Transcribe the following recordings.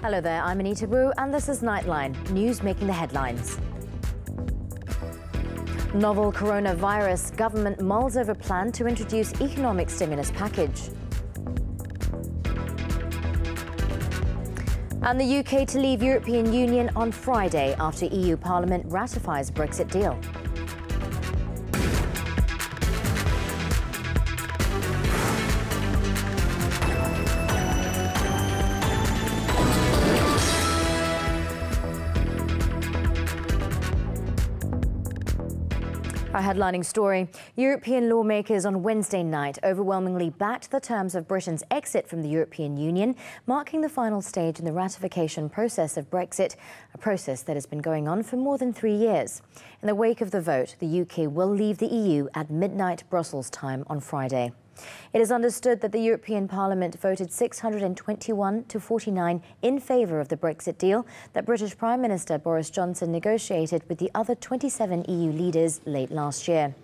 Hello there, I'm Anita Wu and this is Nightline, news making the headlines. Novel coronavirus, government mulls over plan to introduce economic stimulus package. And the UK to leave European Union on Friday after EU Parliament ratifies Brexit deal. Our headlining story, European lawmakers on Wednesday night overwhelmingly backed the terms of Britain's exit from the European Union, marking the final stage in the ratification process of Brexit, a process that has been going on for more than 3 years. In the wake of the vote, the UK will leave the EU at midnight Brussels time on Friday. It is understood that the European Parliament voted 621 to 49 in favour of the Brexit deal that British Prime Minister Boris Johnson negotiated with the other 27 EU leaders late last year.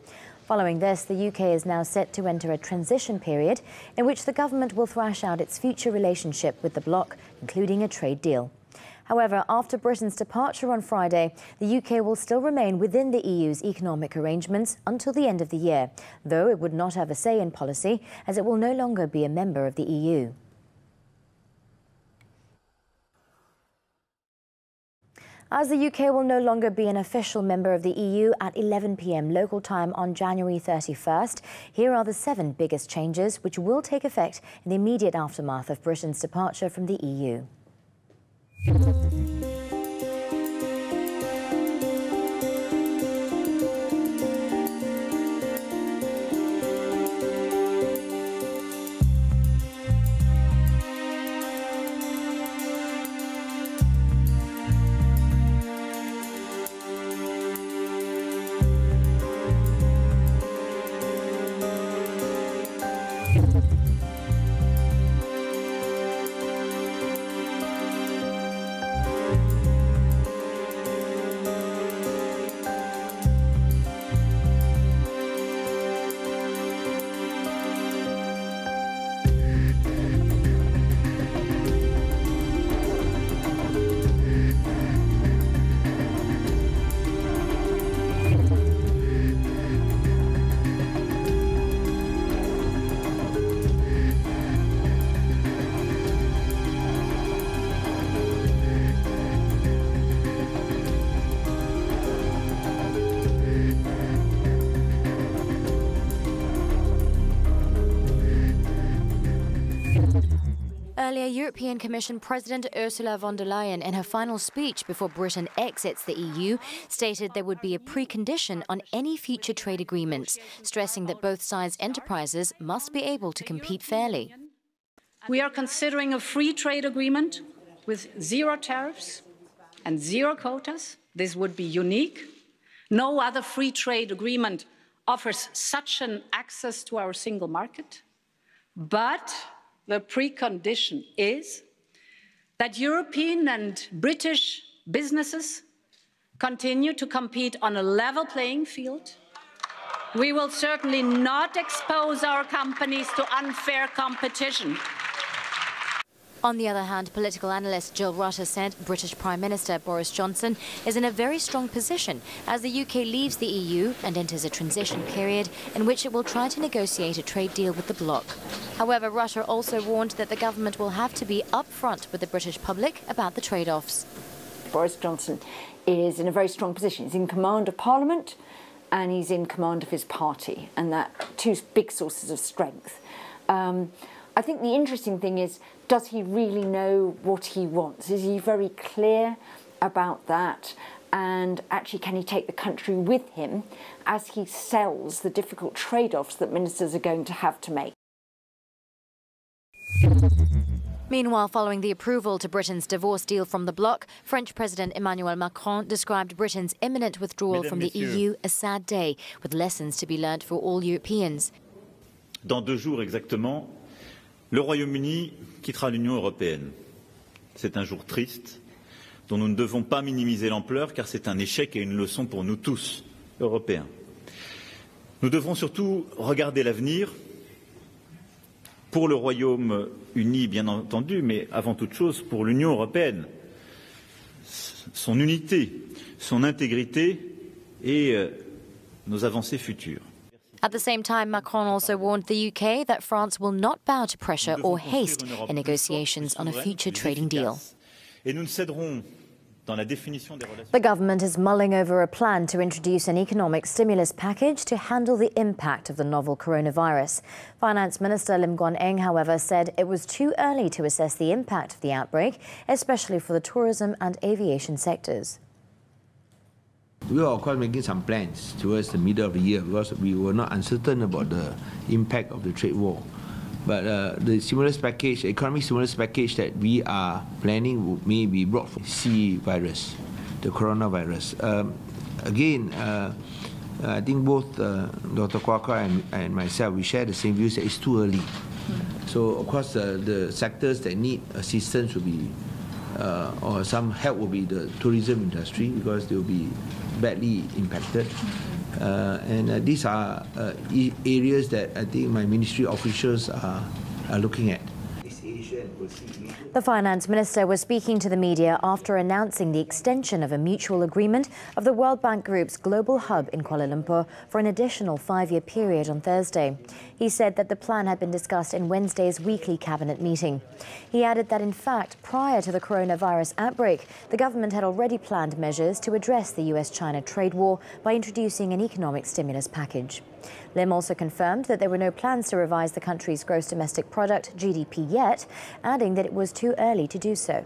Following this, the UK is now set to enter a transition period in which the government will thrash out its future relationship with the bloc, including a trade deal. However, after Britain's departure on Friday, the UK will still remain within the EU's economic arrangements until the end of the year, though it would not have a say in policy, as it will no longer be a member of the EU. As the UK will no longer be an official member of the EU at 11 p.m. local time on January 31st, here are the 7 biggest changes which will take effect in the immediate aftermath of Britain's departure from the EU. Earlier, European Commission President Ursula von der Leyen, in her final speech before Britain exits the EU, stated there would be a precondition on any future trade agreements, stressing that both sides' enterprises must be able to compete fairly. We are considering a free trade agreement with 0 tariffs and 0 quotas. This would be unique. No other free trade agreement offers such an access to our single market. But the precondition is that European and British businesses continue to compete on a level playing field. We will certainly not expose our companies to unfair competition. On the other hand, political analyst Jill Rutter said British Prime Minister Boris Johnson is in a very strong position as the UK leaves the EU and enters a transition period in which it will try to negotiate a trade deal with the bloc. However, Rutter also warned that the government will have to be upfront with the British public about the trade-offs. Boris Johnson is in a very strong position. He's in command of Parliament and he's in command of his party, and that 2 big sources of strength. I think the interesting thing is, does he really know what he wants? Is he very clear about that? And actually, can he take the country with him as he sells the difficult trade-offs that ministers are going to have to make? Meanwhile, following the approval to Britain's divorce deal from the bloc, French President Emmanuel Macron described Britain's imminent withdrawal from the EU a sad day, with lessons to be learned for all Europeans. Dans 2 jours exactement, le Royaume-Uni quittera l'Union européenne. C'est un jour triste, dont nous ne devons pas minimiser l'ampleur, car c'est un échec et une leçon pour nous tous, Européens. Nous devrons surtout regarder l'avenir pour le Royaume-Uni, bien entendu, mais avant toute chose pour l'Union européenne, son unité, son intégrité et nos avancées futures. At the same time, Macron also warned the UK that France will not bow to pressure or haste in negotiations on a future trading deal. Et nous ne céderons dans la définition des relations. The government is mulling over a plan to introduce an economic stimulus package to handle the impact of the novel coronavirus. Finance Minister Lim Guan Eng, however, said it was too early to assess the impact of the outbreak, especially for the tourism and aviation sectors. We are, of course, making some plans towards the middle of the year because we were not uncertain about the impact of the trade war. But the stimulus package, economic stimulus package that we are planning may be brought from C virus, the coronavirus. Again, I think both Dr. Kwakwa and myself, we share the same views that it's too early. So, of course, the sectors that need assistance will be, or some help will be the tourism industry because they will be badly impacted. And these are areas that I think my ministry officials are looking at. The Finance Minister was speaking to the media after announcing the extension of a mutual agreement of the World Bank Group's global hub in Kuala Lumpur for an additional 5-year period on Thursday. He said that the plan had been discussed in Wednesday's weekly cabinet meeting. He added that, in fact, prior to the coronavirus outbreak, the government had already planned measures to address the US-China trade war by introducing an economic stimulus package. Lim also confirmed that there were no plans to revise the country's gross domestic product, GDP, yet, adding that it was too early to do so.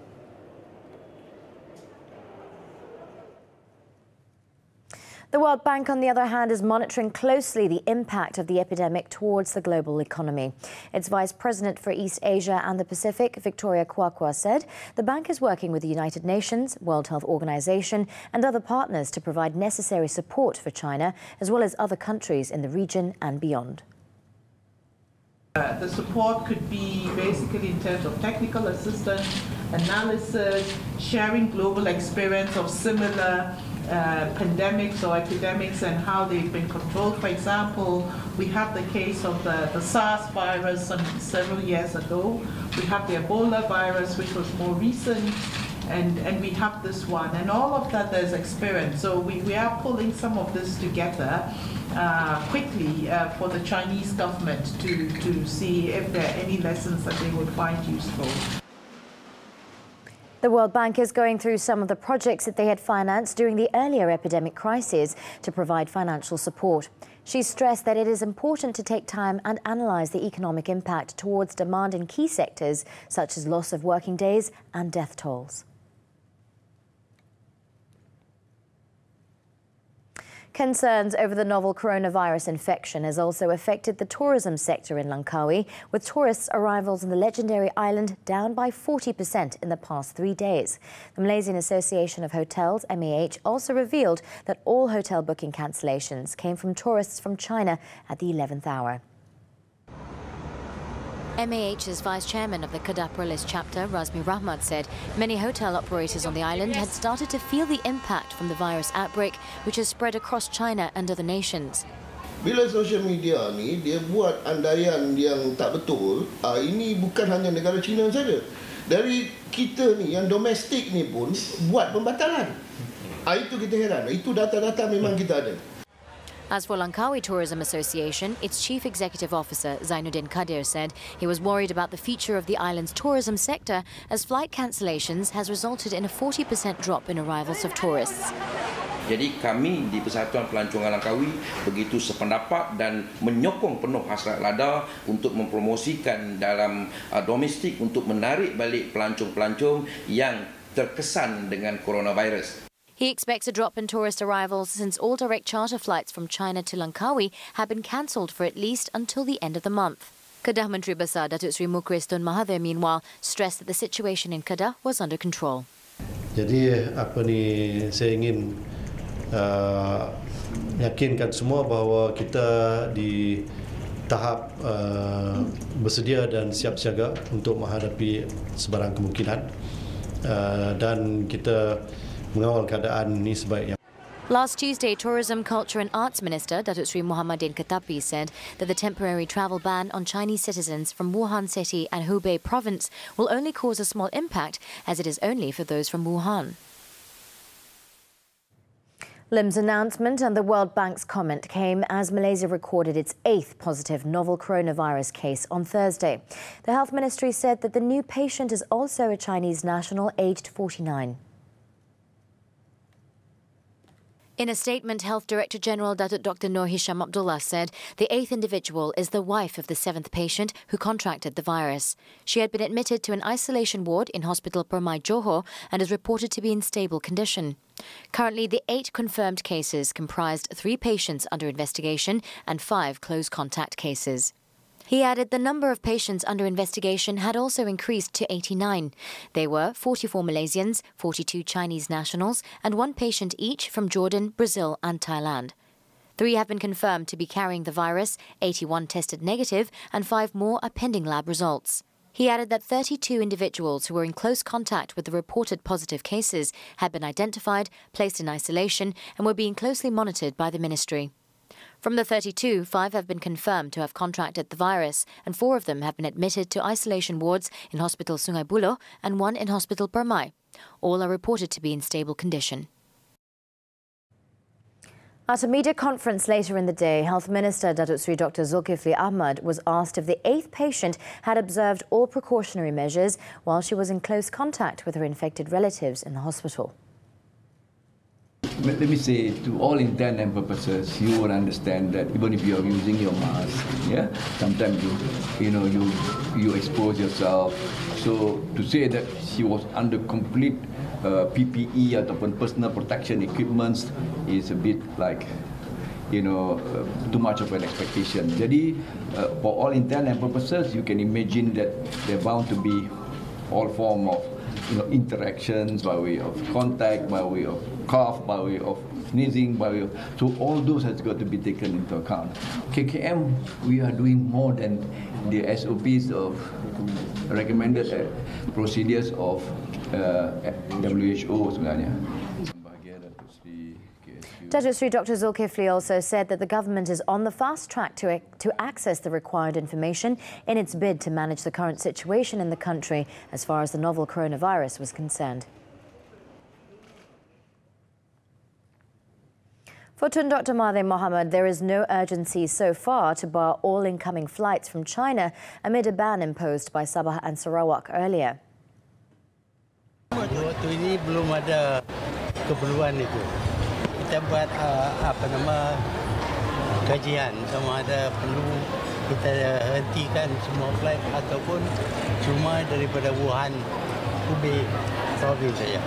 The World Bank, on the other hand, is monitoring closely the impact of the epidemic towards the global economy. Its Vice President for East Asia and the Pacific, Victoria Kwakwa, said the bank is working with the United Nations, World Health Organization and other partners to provide necessary support for China, as well as other countries in the region and beyond. The support could be basically in terms of technical assistance, analysis, sharing global experience of similar pandemics or epidemics and how they've been controlled. For example, we have the case of the SARS virus several years ago. We have the Ebola virus, which was more recent, and we have this one. And all of that, there's experience. So we are pulling some of this together quickly for the Chinese government to see if there are any lessons that they would find useful. The World Bank is going through some of the projects that they had financed during the earlier epidemic crisis to provide financial support. She stressed that it is important to take time and analyse the economic impact towards demand in key sectors such as loss of working days and death tolls. Concerns over the novel coronavirus infection has also affected the tourism sector in Langkawi, with tourists' arrivals in the legendary island down by 40% in the past 3 days. The Malaysian Association of Hotels, MAH, also revealed that all hotel booking cancellations came from tourists from China at the 11th hour. MAH's vice-chairman of the Kedah Perlis chapter, Razmi Rahmat, said many hotel operators on the island had started to feel the impact from the virus outbreak, which has spread across China and other nations. Bila social media ni dia buat andaian yang tak betul, ini bukan hanya negara China saja. Dari kita ni yang domestik ni pun buat pembatalan. Itu kita heran. Itu data-data memang kita ada. As for Langkawi Tourism Association, its chief executive officer, Zainuddin Kadir, said he was worried about the future of the island's tourism sector as flight cancellations has resulted in a 40% drop in arrivals of tourists. Jadi kami di Persatuan Pelancongan Langkawi begitu sependapat dan menyokong penuh hasrat lada untuk mempromosikan dalam domestik untuk menarik balik pelancong-pelancong yang terkesan dengan coronavirus. He expects a drop in tourist arrivals since all direct charter flights from China to Langkawi have been cancelled for at least until the end of the month. Kedah Menteri Besar Datuk Seri Mukhris Tun Mahathir, meanwhile, stressed that the situation in Kedah was under control. Jadi saya ingin yakinkan semua bahawa kita di tahap bersedia dan siap siaga untuk menghadapi sebarang kemungkinan dan kita mengawal keadaan ini sebaik yang Last Tuesday, Tourism, Culture and Arts Minister Datuk Sri Muhammadin Katapi said that the temporary travel ban on Chinese citizens from Wuhan City and Hubei province will only cause a small impact, as it is only for those from Wuhan. Lim's announcement and the World Bank's comment came as Malaysia recorded its 8th positive novel coronavirus case on Thursday. The Health Ministry said that the new patient is also a Chinese national aged 49. In a statement, Health Director General Dr. Noor Hisham Abdullah said the 8th individual is the wife of the 7th patient who contracted the virus. She had been admitted to an isolation ward in Hospital Permai Johor and is reported to be in stable condition. Currently, the 8 confirmed cases comprised 3 patients under investigation and 5 close contact cases. He added the number of patients under investigation had also increased to 89. They were 44 Malaysians, 42 Chinese nationals, and 1 patient each from Jordan, Brazil and Thailand. 3 have been confirmed to be carrying the virus, 81 tested negative, and 5 more are pending lab results. He added that 32 individuals who were in close contact with the reported positive cases had been identified, placed in isolation, and were being closely monitored by the ministry. From the 32, 5 have been confirmed to have contracted the virus, and 4 of them have been admitted to isolation wards in Hospital Sungai Buloh and 1 in Hospital Permai. All are reported to be in stable condition. At a media conference later in the day, Health Minister Datuk Sri Dr. Zulkifli Ahmad was asked if the 8th patient had observed all precautionary measures while she was in close contact with her infected relatives in the hospital. Let me say, to all intent and purposes, you would understand that even if you are using your mask, yeah, sometimes you expose yourself. So to say that she was under complete PPE ataupun personal protection equipment is a bit like, too much of an expectation. Jadi, for all intent and purposes, you can imagine that there are bound to be all form of interactions by way of contact, by way of cough, by way of sneezing, by way of... So all those has got to be taken into account. KKM, we are doing more than the SOPs of recommended procedures of WHO sebenarnya. Datuk Sri Dr. Zulkifli also said that the government is on the fast track to access the required information in its bid to manage the current situation in the country as far as the novel coronavirus was concerned. For Tun Dr. Mahathir Mohamad, there is no urgency so far to bar all incoming flights from China amid a ban imposed by Sabah and Sarawak earlier. Waktu ini belum ada keperluan itu. Kita buat kajian sama ada perlu kita hentikan semua flight ataupun cuma daripada Wuhan, Hubei province saja.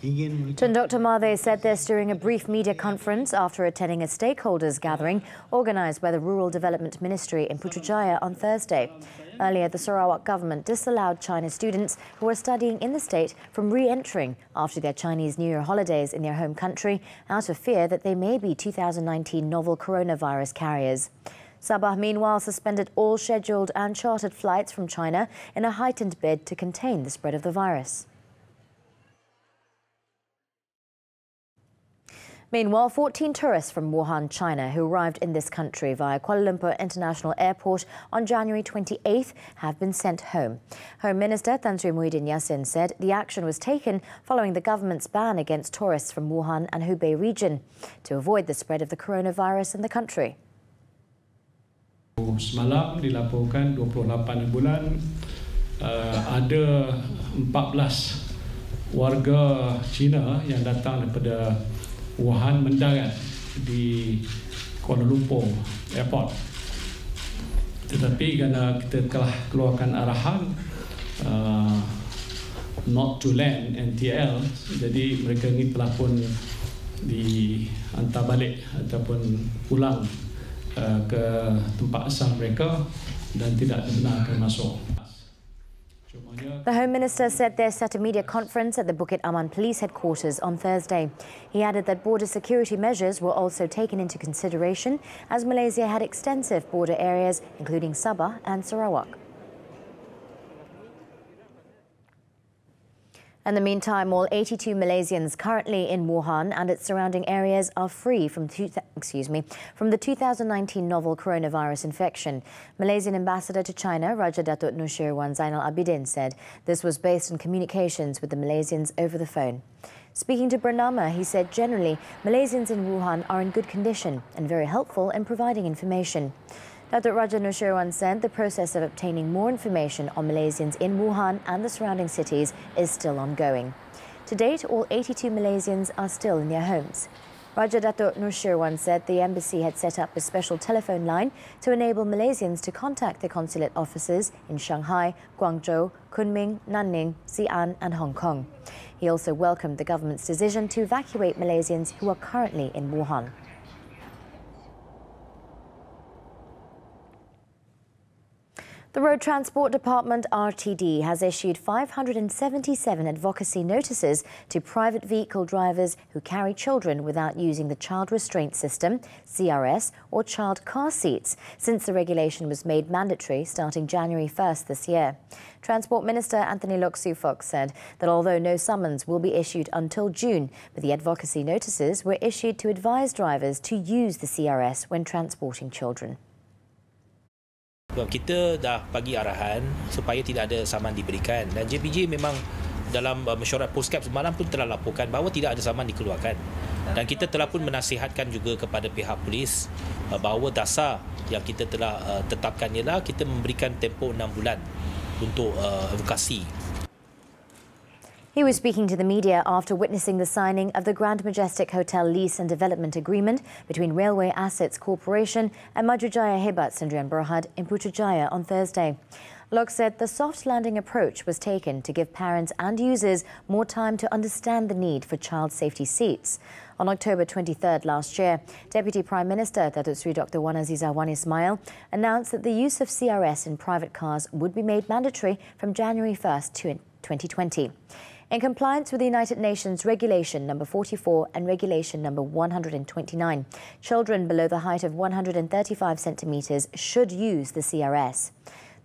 Tun Dr. Mahathir said this during a brief media conference after attending a stakeholders gathering organised by the Rural Development Ministry in Putrajaya on Thursday. Earlier, the Sarawak government disallowed China's students who were studying in the state from re-entering after their Chinese New Year holidays in their home country out of fear that they may be 2019 novel coronavirus carriers. Sabah, meanwhile, suspended all scheduled and chartered flights from China in a heightened bid to contain the spread of the virus. Meanwhile, 14 tourists from Wuhan, China, who arrived in this country via Kuala Lumpur International Airport on January 28th have been sent home. Home Minister Tan Sri Muhyiddin Yassin said the action was taken following the government's ban against tourists from Wuhan and Hubei region to avoid the spread of the coronavirus in the country. Semalam dilaporkan 28 bulan ada 14 warga Cina yang datang daripada Wuhan mendarat di Kuala Lumpur Airport. Tetapi kerana kita telah keluarkan arahan not to land NTL, jadi mereka ini telah pun dihantar balik ataupun pulang ke tempat asal mereka dan tidak dibenarkan masuk. The Home Minister said this at a media conference at the Bukit Aman Police Headquarters on Thursday. He added that border security measures were also taken into consideration as Malaysia had extensive border areas, including Sabah and Sarawak. In the meantime, all 82 Malaysians currently in Wuhan and its surrounding areas are free from the 2019 novel coronavirus infection. Malaysian ambassador to China, Raja Datuk Nusirwan Zainal Abidin, said this was based on communications with the Malaysians over the phone. Speaking to Bernama, he said generally Malaysians in Wuhan are in good condition and very helpful in providing information. Datuk Raja Nusirwan said the process of obtaining more information on Malaysians in Wuhan and the surrounding cities is still ongoing. To date, all 82 Malaysians are still in their homes. Raja Datuk Nusirwan said the embassy had set up a special telephone line to enable Malaysians to contact their consulate offices in Shanghai, Guangzhou, Kunming, Nanning, Xi'an and Hong Kong. He also welcomed the government's decision to evacuate Malaysians who are currently in Wuhan. The Road Transport Department, RTD, has issued 577 advocacy notices to private vehicle drivers who carry children without using the Child Restraint System, CRS, or child car seats, since the regulation was made mandatory starting January 1st this year. Transport Minister Anthony Loke Sufok said that although no summons will be issued until June, but the advocacy notices were issued to advise drivers to use the CRS when transporting children. Kita dah bagi arahan supaya tidak ada saman diberikan, dan JPJ memang dalam mesyuarat Poskap semalam pun telah laporkan bahawa tidak ada saman dikeluarkan, dan kita telah pun menasihatkan juga kepada pihak polis bahawa dasar yang kita telah tetapkan ialah kita memberikan tempoh 6 bulan untuk advokasi. He was speaking to the media after witnessing the signing of the Grand Majestic Hotel Lease and Development Agreement between Railway Assets Corporation and Majujaya Hebat Sdn Bhd in Putrajaya on Thursday. Lok said the soft landing approach was taken to give parents and users more time to understand the need for child safety seats. On October 23rd last year, Deputy Prime Minister Datuk Sri Dr. Wan Azizah Wan Ismail announced that the use of CRS in private cars would be made mandatory from January 1st, 2020. In compliance with the United Nations Regulation No. 44 and Regulation No. 129, children below the height of 135 centimetres should use the CRS.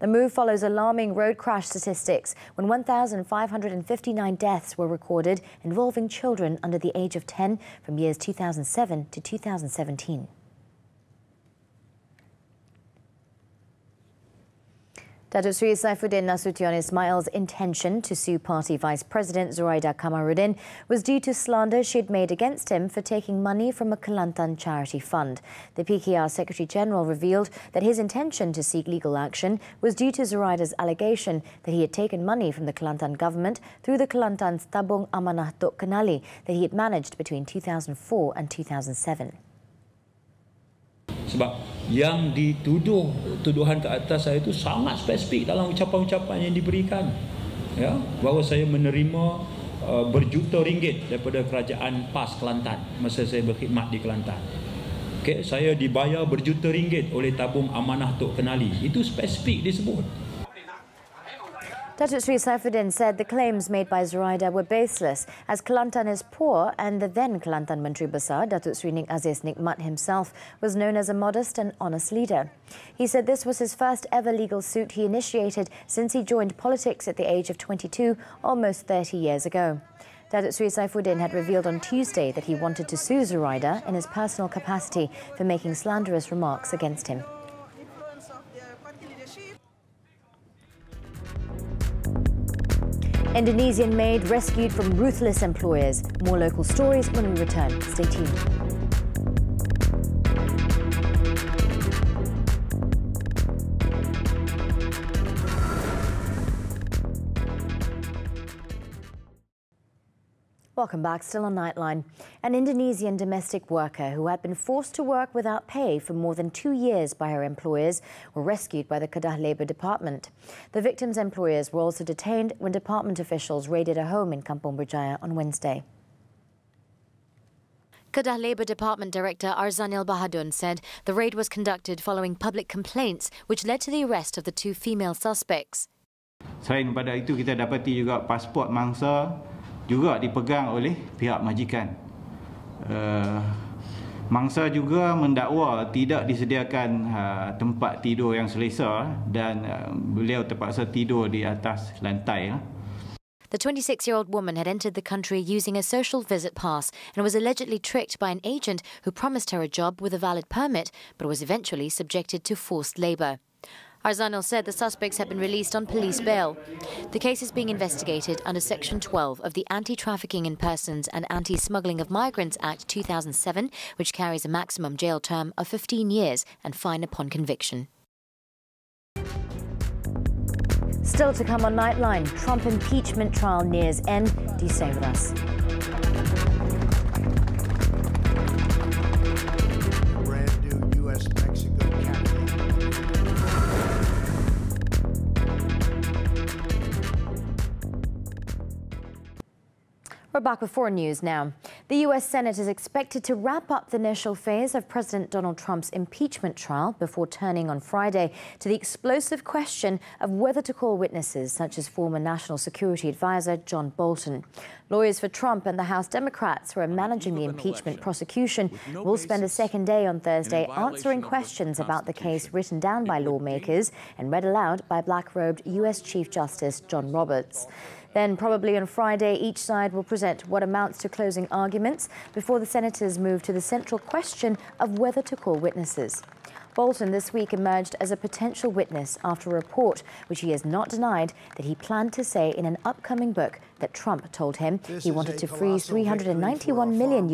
The move follows alarming road crash statistics when 1,559 deaths were recorded involving children under the age of 10 from years 2007 to 2017. Datuk Sri Saifuddin Nasution Ismail's intention to sue party Vice President Zuraida Kamaruddin was due to slander she had made against him for taking money from a Kelantan charity fund. The PKR Secretary-General revealed that his intention to seek legal action was due to Zuraida's allegation that he had taken money from the Kelantan government through the Kelantan's Tabung Amanah Tok Kenali that he had managed between 2004 and 2007. Sebab yang dituduh, tuduhan ke atas saya itu sangat spesifik dalam ucapan-ucapan yang diberikan, ya, bahawa saya menerima berjuta ringgit daripada kerajaan PAS Kelantan masa saya berkhidmat di Kelantan. Okay, saya dibayar berjuta ringgit oleh Tabung Amanah Tok Kenali. Itu spesifik disebut. Datuk Sri Saifuddin said the claims made by Zuraida were baseless, as Kelantan is poor and the then Kelantan Menteri Besar, Datuk Sri Nik Aziz Nikmat himself, was known as a modest and honest leader. He said this was his first ever legal suit he initiated since he joined politics at the age of 22, almost 30 years ago. Datuk Sri Saifuddin had revealed on Tuesday that he wanted to sue Zuraida in his personal capacity for making slanderous remarks against him. Indonesian maid rescued from ruthless employers. More local stories when we return. Stay tuned. Welcome back. Still on Nightline. An Indonesian domestic worker who had been forced to work without pay for more than 2 years by her employers were rescued by the Kedah Labour Department. The victim's employers were also detained when department officials raided a home in Kampung Berjaya on Wednesday. Kedah Labour Department Director Arzanil Bahadun said the raid was conducted following public complaints which led to the arrest of the 2 female suspects. Selain daripada itu, kita dapati juga pasport mangsa juga dipegang oleh pihak majikan. Mangsa juga mendakwa tidak disediakan tempat tidur yang selesa dan beliau terpaksa tidur di atas lantai. The 26-year-old woman had entered the country using a social visit pass and was allegedly tricked by an agent who promised her a job with a valid permit, but was eventually subjected to forced labour. Arzanil said the suspects had been released on police bail. The case is being investigated under Section 12 of the Anti-Trafficking in Persons and Anti-Smuggling of Migrants Act 2007, which carries a maximum jail term of 15 years and fine upon conviction. Still to come on Nightline, Trump impeachment trial nears end. Do you stay with us? Brand new U.S.-Mexico cabinet. We're back with foreign news now. The U.S. Senate is expected to wrap up the initial phase of President Donald Trump's impeachment trial before turning on Friday to the explosive question of whether to call witnesses such as former National Security Advisor John Bolton. Lawyers for Trump and the House Democrats who are managing the impeachment prosecution will spend a second day on Thursday answering questions about the case written down by lawmakers and read aloud by black-robed U.S. Chief Justice John Roberts. Then, probably on Friday, each side will present what amounts to closing arguments before the senators move to the central question of whether to call witnesses. Bolton this week emerged as a potential witness after a report, which he has not denied, that he planned to say in an upcoming book that Trump told him he wanted to freeze $391 million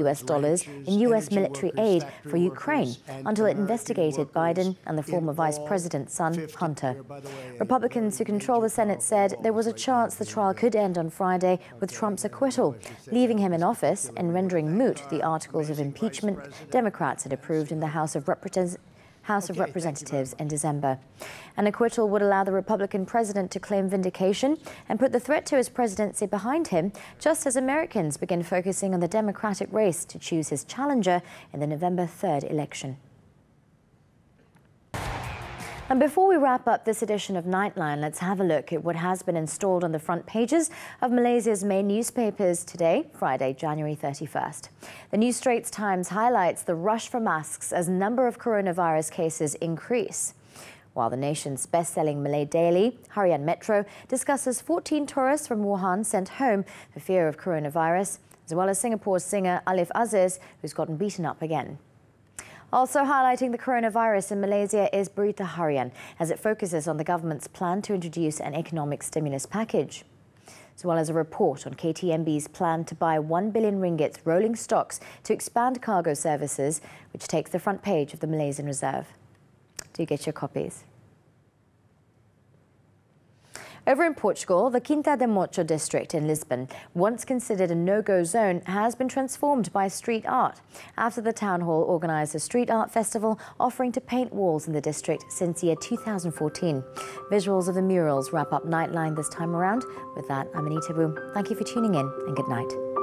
in U.S. military aid for Ukraine until it investigated Biden and the former vice president's son, Hunter. Republicans who control the Senate said there was a chance the trial could end on Friday with Trump's acquittal, leaving him in office and rendering moot the articles of impeachment Democrats had approved in the House of Representatives in December. An acquittal would allow the Republican president to claim vindication and put the threat to his presidency behind him, just as Americans begin focusing on the Democratic race to choose his challenger in the November 3rd election. And before we wrap up this edition of Nightline, let's have a look at what has been installed on the front pages of Malaysia's main newspapers today, Friday, January 31st. The New Straits Times highlights the rush for masks as number of coronavirus cases increase, while the nation's best-selling Malay daily, Harian Metro, discusses 14 tourists from Wuhan sent home for fear of coronavirus, as well as Singapore's singer Alif Aziz, who's gotten beaten up again. Also highlighting the coronavirus in Malaysia is Berita Harian, as it focuses on the government's plan to introduce an economic stimulus package, as well as a report on KTMB's plan to buy 1 billion ringgit rolling stocks to expand cargo services, which takes the front page of the Malaysian Reserve. Do get your copies. Over in Portugal, the Quinta da Mocho district in Lisbon, once considered a no-go zone, has been transformed by street art after the town hall organised a street art festival offering to paint walls in the district since year 2014. Visuals of the murals wrap up Nightline this time around. With that, I'm Anita Boom. Thank you for tuning in and good night.